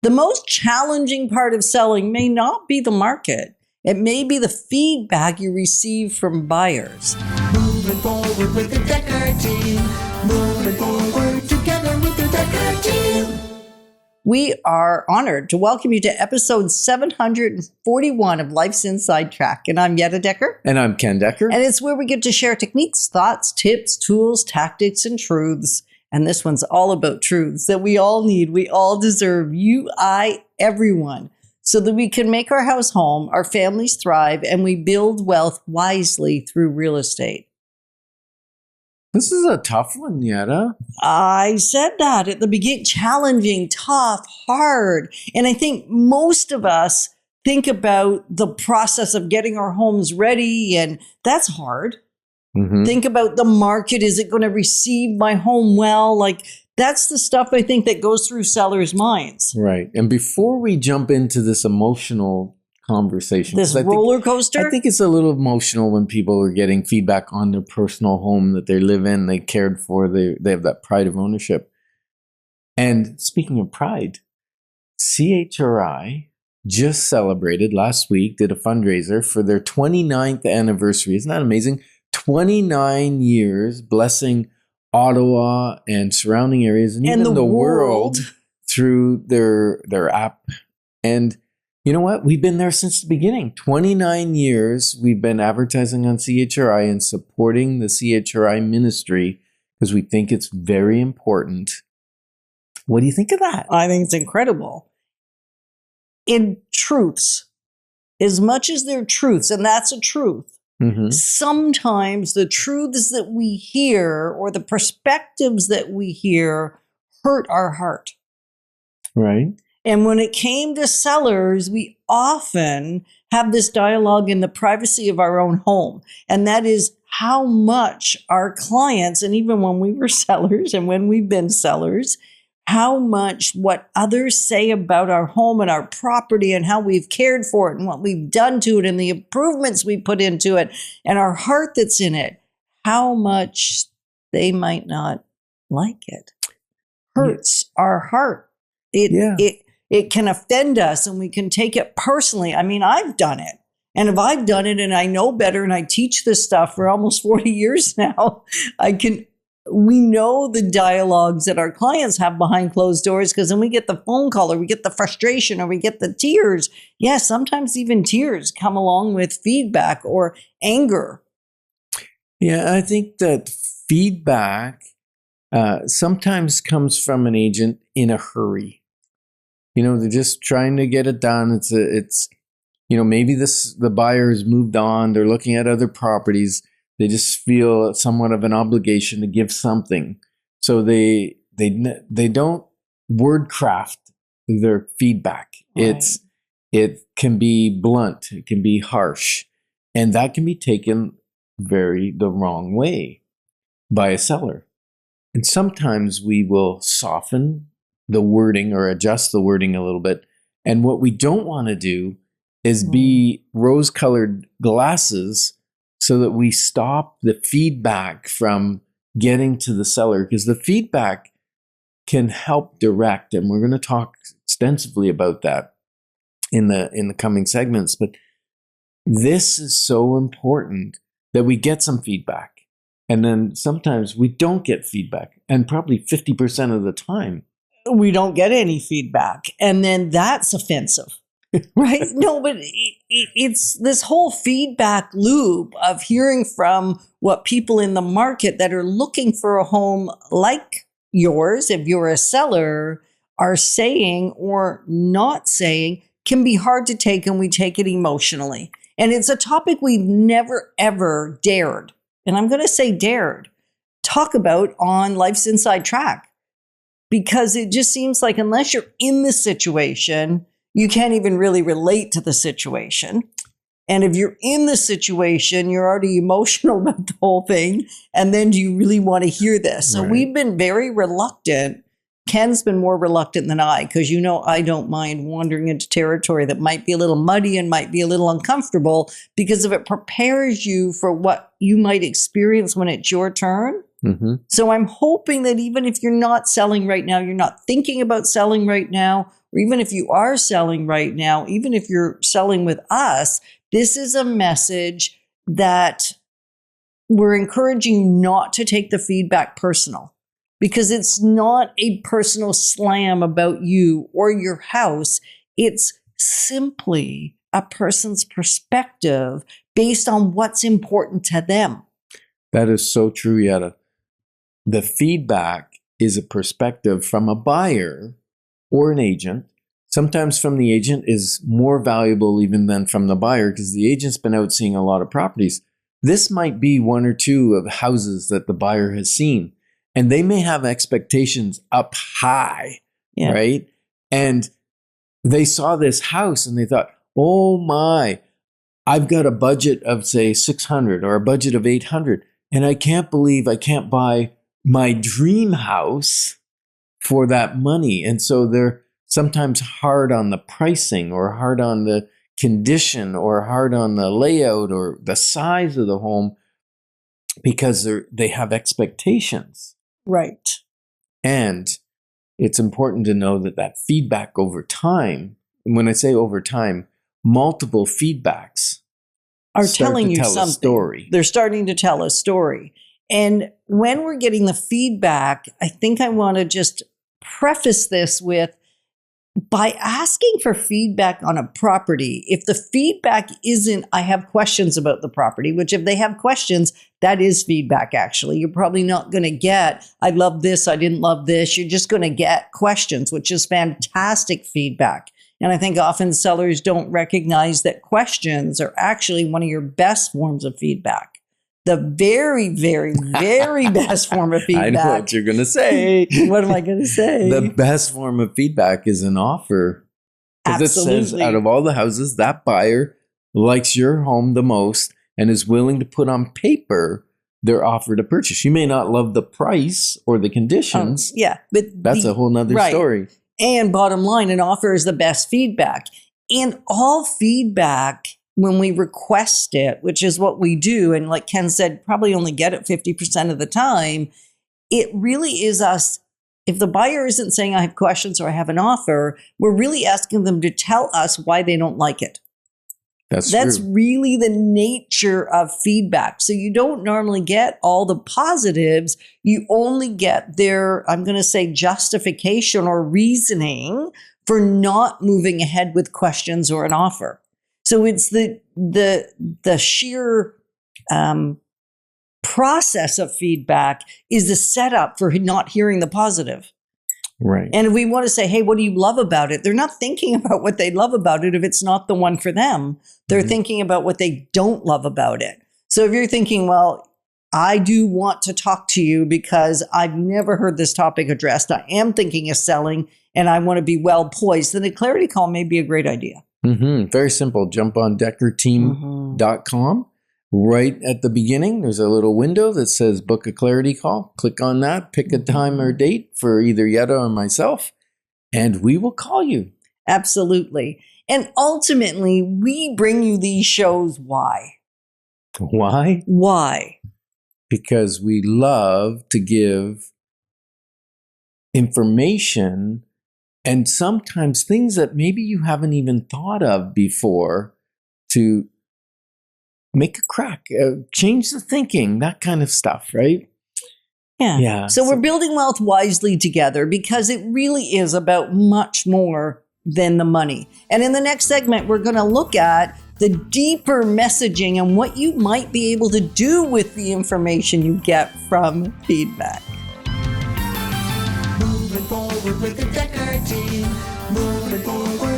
The most challenging part of selling may not be the market. It may be the feedback you receive from buyers. Moving forward with the Dekker team. Moving forward together with the Dekker team. We are honored to welcome you to episode 741 of Life's Inside Track. And I'm Yetta Dekker. And I'm Ken Dekker. And it's where we get to share techniques, thoughts, tips, tools, tactics, and truths. And this one's all about truths that we all need, we all deserve, you, I, everyone, so that we can make our house home, our families thrive, and we build wealth wisely through real estate. This is a tough one, Yetta. I said that at the beginning, challenging, tough, hard. And I think most of us think about the process of getting our homes ready, and that's hard. Mm-hmm. Think about the market. Is it going to receive my home well? Like, that's the stuff I think that goes through sellers' minds. Right. And before we jump into this emotional conversation, this roller coaster, I think it's a little emotional when people are getting feedback on their personal home that they live in, they cared for, they have that pride of ownership. And speaking of pride, CHRI just celebrated last week, did a fundraiser for their 29th anniversary. Isn't that amazing? 29 years blessing Ottawa and surrounding areas and even the world through their app. And you know what? We've been there since the beginning. 29 years we've been advertising on CHRI and supporting the CHRI ministry because we think it's very important. What do you think of that? I think it's incredible. In truths, as much as they're truths, and that's a truth, mm-hmm. Sometimes the truths that we hear or the perspectives that we hear hurt our heart. Right. And when it came to sellers, we often have this dialogue in the privacy of our own home. And that is how much our clients, and even when we were sellers and when we've been sellers, how much what others say about our home and our property and how we've cared for it and what we've done to it and the improvements we put into it and our heart that's in it, how much they might not like it. Hurts our heart. It can offend us and we can take it personally. I mean, I've done it. And if I've done it and I know better and I teach this stuff for almost 40 years now, we know the dialogues that our clients have behind closed doors because then we get the phone call or we get the frustration or we get the tears. Yeah, sometimes even tears come along with feedback or anger. Yeah, I think that feedback sometimes comes from an agent in a hurry. You know, they're just trying to get it done. It's maybe the buyer has moved on. They're looking at other properties. They just feel somewhat of an obligation to give something. So they don't word craft their feedback. Right. It can be blunt. It can be harsh. And that can be taken the wrong way by a seller. And sometimes we will soften the wording or adjust the wording a little bit. And what we don't want to do is be rose-colored glasses so that we stop the feedback from getting to the seller, because the feedback can help direct, and we're going to talk extensively about that in the coming segments. But this is so important that we get some feedback, and then sometimes we don't get feedback, and probably 50% of the time we don't get any feedback, and then that's offensive. Right? No, but it's this whole feedback loop of hearing from what people in the market that are looking for a home like yours, if you're a seller, are saying or not saying can be hard to take, and we take it emotionally. And it's a topic we've never, ever dared, and I'm going to say dared, talk about on Life's Inside Track, because it just seems like unless you're in the situation, you can't even really relate to the situation. And if you're in the situation, you're already emotional about the whole thing. And then do you really want to hear this? So We've been very reluctant. Ken's been more reluctant than I, because I don't mind wandering into territory that might be a little muddy and might be a little uncomfortable, because if it prepares you for what you might experience when it's your turn. Mm-hmm. So I'm hoping that even if you're not selling right now, you're not thinking about selling right now, or even if you are selling right now, even if you're selling with us, this is a message that we're encouraging you not to take the feedback personal, because it's not a personal slam about you or your house. It's simply a person's perspective based on what's important to them. That is so true, Yetta. The feedback is a perspective from a buyer or an agent. Sometimes from the agent is more valuable even than from the buyer, because the agent's been out seeing a lot of properties. This might be one or two of houses that the buyer has seen, and they may have expectations up high, right? And they saw this house and they thought, oh my, I've got a budget of say 600 or a budget of 800, and I can't believe I can't buy my dream house for that money. And so they're sometimes hard on the pricing, or hard on the condition, or hard on the layout or the size of the home, because they have expectations. Right. And it's important to know that feedback over time, and when I say over time, multiple feedbacks are telling you tell something. A story. They're starting to tell a story. And when we're getting the feedback, I think I want to just preface this with, by asking for feedback on a property, if the feedback isn't, I have questions about the property, which if they have questions, that is feedback actually. You're probably not going to get, I love this, I didn't love this. You're just going to get questions, which is fantastic feedback. And I think often sellers don't recognize that questions are actually one of your best forms of feedback. The very, very, very best form of feedback. I know what you're going to say. What am I going to say? The best form of feedback is an offer. Because it says out of all the houses, that buyer likes your home the most and is willing to put on paper their offer to purchase. You may not love the price or the conditions. But that's a whole nother story. And bottom line, an offer is the best feedback. And all feedback, when we request it, which is what we do, and like Ken said, probably only get it 50% of the time, it really is us. If the buyer isn't saying I have questions or I have an offer, we're really asking them to tell us why they don't like it. That's true. Really the nature of feedback. So you don't normally get all the positives. You only get their, I'm going to say, justification or reasoning for not moving ahead with questions or an offer. So it's the sheer process of feedback is the setup for not hearing the positive. Right. And if we want to say, hey, what do you love about it? They're not thinking about what they love about it if it's not the one for them. They're thinking about what they don't love about it. So if you're thinking, well, I do want to talk to you because I've never heard this topic addressed. I am thinking of selling and I want to be well poised, then a clarity call may be a great idea. Very simple. Jump on DekkerTeam.com. Right at the beginning, there's a little window that says book a clarity call. Click on that, pick a time or date for either Yetta or myself, and we will call you. Absolutely. And ultimately, we bring you these shows. Why? Why? Why? Because we love to give information and sometimes things that maybe you haven't even thought of before to make a crack, change the thinking, that kind of stuff, right? Yeah. So we're building wealth wisely together because it really is about much more than the money. And in the next segment, we're going to look at the deeper messaging and what you might be able to do with the information you get from feedback. Moving forward with the Dekker team. Moving forward.